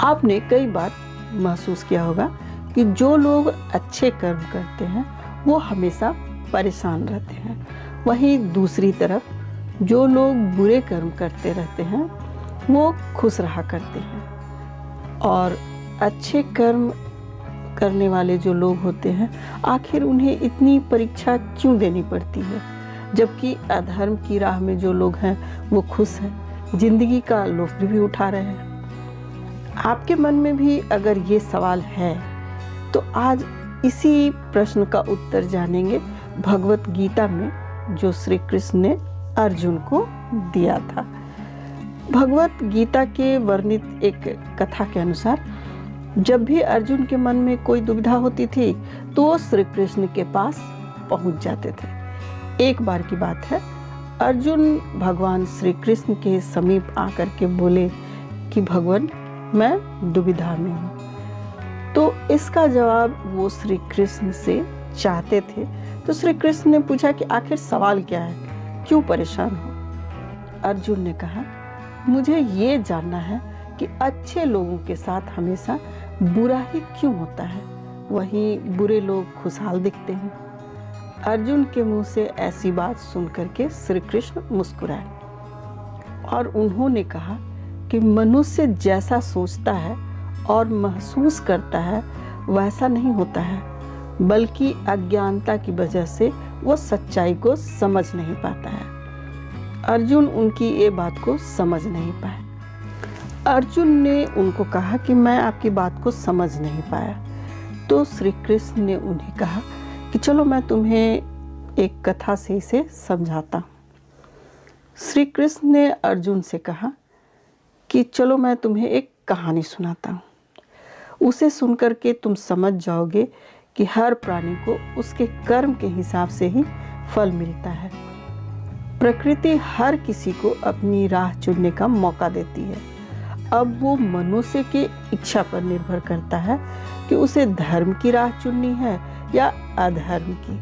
आपने कई बार महसूस किया होगा कि जो लोग अच्छे कर्म करते हैं वो हमेशा परेशान रहते हैं, वहीं दूसरी तरफ जो लोग बुरे कर्म करते रहते हैं वो खुश रहा करते हैं। और अच्छे कर्म करने वाले जो लोग होते हैं, आखिर उन्हें इतनी परीक्षा क्यों देनी पड़ती है, जबकि अधर्म की राह में जो लोग हैं वो खुश हैं, जिंदगी का लुत्फ भी उठा रहे हैं। आपके मन में भी अगर ये सवाल है तो आज इसी प्रश्न का उत्तर जानेंगे भगवत गीता में जो श्री कृष्ण ने अर्जुन को दिया था। भगवत गीता के वर्णित एक कथा के अनुसार जब भी अर्जुन के मन में कोई दुविधा होती थी तो वो श्री कृष्ण के पास पहुंच जाते थे। एक बार की बात है, अर्जुन भगवान श्री कृष्ण के समीप आकर के बोले कि भगवान, मैं दुविधा में हूँ। तो इसका जवाब वो श्री कृष्ण से चाहते थे। तो श्री कृष्ण ने पूछा कि आखिर सवाल क्या है, क्यों परेशान हो? अर्जुन ने कहा, मुझे ये जानना है कि अच्छे लोगों के साथ हमेशा बुरा ही क्यों होता है, वहीं बुरे लोग खुशहाल दिखते हैं। अर्जुन के मुंह से ऐसी बात सुन करके श्री कृष्ण मुस्कुराए और उन्होंने कहा कि मनुष्य जैसा सोचता है और महसूस करता है वैसा नहीं होता है, बल्कि अज्ञानता की वजह से वो सच्चाई को समझ नहीं पाता है। अर्जुन उनकी ये बात को समझ नहीं पाए। अर्जुन ने उनको कहा कि मैं आपकी बात को समझ नहीं पाया। तो श्री कृष्ण ने उन्हें कहा कि चलो मैं तुम्हें एक कथा से इसे समझाता हूँ। श्री कृष्ण ने अर्जुन से कहा कि चलो मैं तुम्हें एक कहानी सुनाता हूँ, उसे सुनकर के तुम समझ जाओगे कि हर प्राणी को उसके कर्म के हिसाब से ही फल मिलता है। प्रकृति हर किसी को अपनी राह चुनने का मौका देती है। अब वो मनुष्य की इच्छा पर निर्भर करता है कि उसे धर्म की राह चुननी है या अधर्म की।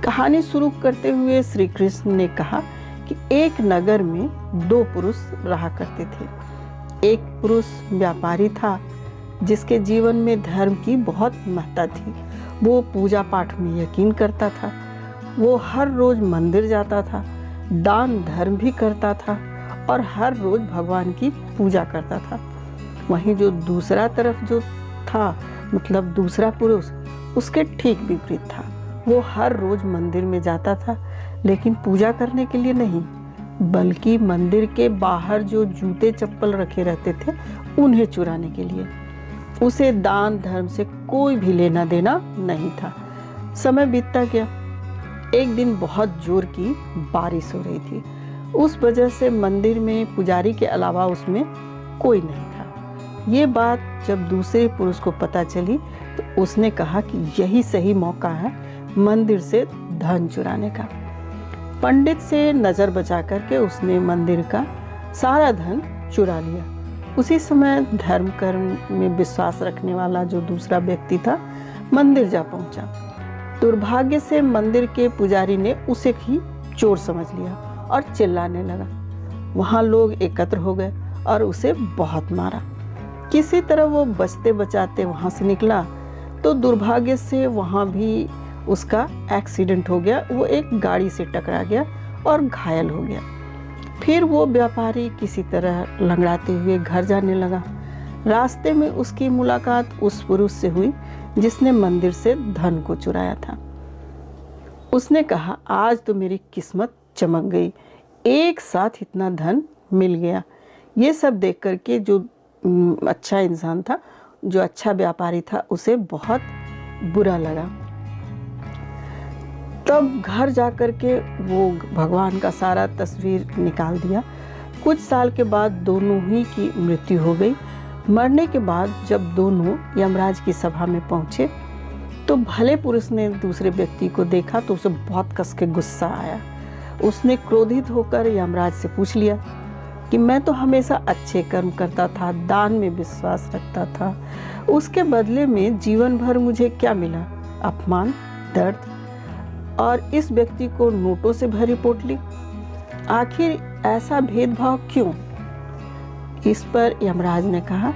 कहानी शुरू करते हुए श्री कृष्ण ने कहा कि एक नगर में दो पुरुष रहा करते थे। एक पुरुष व्यापारी था जिसके जीवन में धर्म की बहुत महत्ता थी। वो पूजा पाठ में यकीन करता था, वो हर रोज मंदिर जाता था, दान धर्म भी करता था और हर रोज भगवान की पूजा करता था। वहीं जो दूसरा तरफ जो था, मतलब दूसरा पुरुष, उसके ठीक विपरीत था। वो हर रोज मंदिर में जाता था, लेकिन पूजा करने के लिए नहीं, बल्कि मंदिर के बाहर जो जूते चप्पल रखे रहते थे उन्हें चुराने के लिए। उसे दान धर्म से कोई भी लेना देना नहीं था। समय बीतता गया। एक दिन बहुत जोर की बारिश हो रही थी। उस वजह से मंदिर में पुजारी के अलावा उसमें कोई नहीं था। ये बात जब दूसरे पुरुष को पता चली तो उसने कहा कि यही सही मौका है मंदिर से धन चुराने का। पंडित से नजर बचा करके उसने मंदिर का सारा धन चुरा लिया। उसी समय धर्म कर्म में विश्वास रखने वाला जो दूसरा व्यक्ति था मंदिर जा पहुंचा। दुर्भाग्य से मंदिर के पुजारी ने उसे ही चोर समझ लिया और चिल्लाने लगा। वहां लोग एकत्र हो गए और उसे बहुत मारा। किसी तरह वो बचते बचाते वहां से निकला तो दुर्भाग्य से वहां भी उसका एक्सीडेंट हो गया। वो एक गाड़ी से टकरा गया और घायल हो गया। फिर वो व्यापारी किसी तरह लंगड़ाते हुए घर जाने लगा। रास्ते में उसकी मुलाकात उस पुरुष से हुई जिसने मंदिर से धन को चुराया था। उसने कहा, आज तो मेरी किस्मत चमक गई, एक साथ इतना धन मिल गया। ये सब देख करके जो अच्छा इंसान था, जो अच्छा व्यापारी था, उसे बहुत बुरा लगा। तब घर जाकर के वो भगवान का सारा तस्वीर निकाल दिया। कुछ साल के बाद दोनों ही की मृत्यु हो गई। मरने के बाद जब दोनों यमराज की सभा में पहुंचे तो भले पुरुष ने दूसरे व्यक्ति को देखा तो उसे बहुत कस के गुस्सा आया। उसने क्रोधित होकर यमराज से पूछ लिया कि मैं तो हमेशा अच्छे कर्म करता था, दान में विश्वास रखता था, उसके बदले में जीवन भर मुझे क्या मिला? अपमान, दर्द, और इस व्यक्ति को नोटों से भरी पोटली। आखिर ऐसा भेदभाव क्यों? इस पर यमराज ने कहा,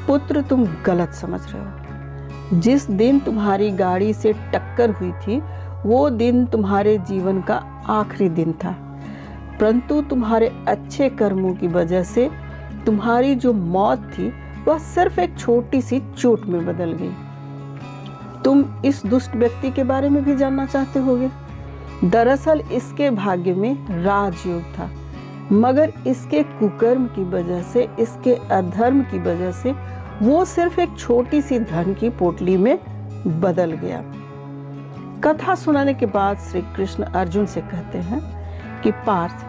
पुत्र तुम गलत समझ रहे हो। जिस दिन तुम्हारी गाड़ी से टक्कर हुई थी वो दिन तुम्हारे जीवन का आखिरी दिन था, परंतु तुम्हारे अच्छे कर्मों की वजह से तुम्हारी जो मौत थी वह सिर्फ एक छोटी सी चोट में बदल गई। तुम इस दुष्ट व्यक्ति के बारे में भी जानना चाहते होगे। दरअसल इसके भाग्य में राजयोग था, मगर इसके कुकर्म की वजह से, इसके अधर्म की वजह से वो सिर्फ एक छोटी सी धन की पोटली में बदल गया। कथा सुनाने के बाद श्री कृष्ण अर्जुन से कहते हैं कि पार्थ,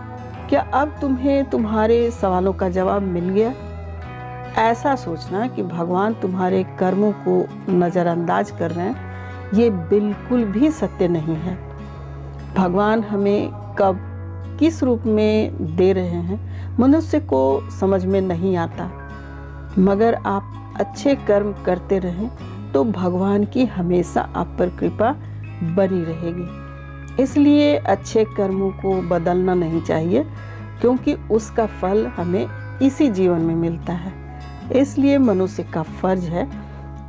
क्या अब तुम्हें तुम्हारे सवालों का जवाब मिल गया? ऐसा सोचना कि भगवान तुम्हारे कर्मों को नज़रअंदाज कर रहे हैं, ये बिल्कुल भी सत्य नहीं है। भगवान हमें कब किस रूप में दे रहे हैं मनुष्य को समझ में नहीं आता, मगर आप अच्छे कर्म करते रहें तो भगवान की हमेशा आप पर कृपा बनी रहेगी। इसलिए अच्छे कर्मों को बदलना नहीं चाहिए, क्योंकि उसका फल हमें इसी जीवन में मिलता है। इसलिए मनुष्य का फर्ज है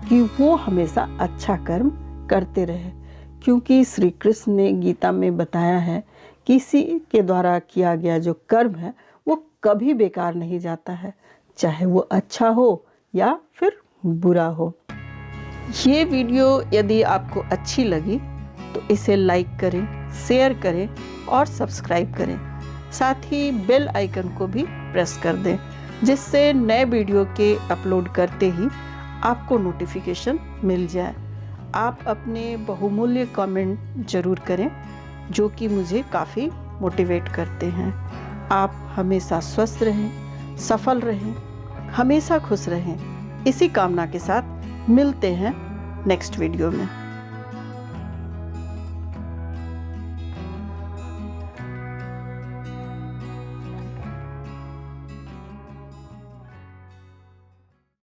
कि वो हमेशा अच्छा कर्म करते रहे, क्योंकि श्री कृष्ण ने गीता में बताया है किसी के द्वारा किया गया जो कर्म है वो कभी बेकार नहीं जाता है, चाहे वो अच्छा हो या फिर बुरा हो। ये वीडियो यदि आपको अच्छी लगी तो इसे लाइक करें, शेयर करें और सब्सक्राइब करें। साथ ही बेल आइकन को भी प्रेस कर दें, जिससे नए वीडियो के अपलोड करते ही आपको नोटिफिकेशन मिल जाए। आप अपने बहुमूल्य कमेंट ज़रूर करें, जो कि मुझे काफ़ी मोटिवेट करते हैं। आप हमेशा स्वस्थ रहें, सफल रहें, हमेशा खुश रहें। इसी कामना के साथ मिलते हैं नेक्स्ट वीडियो में।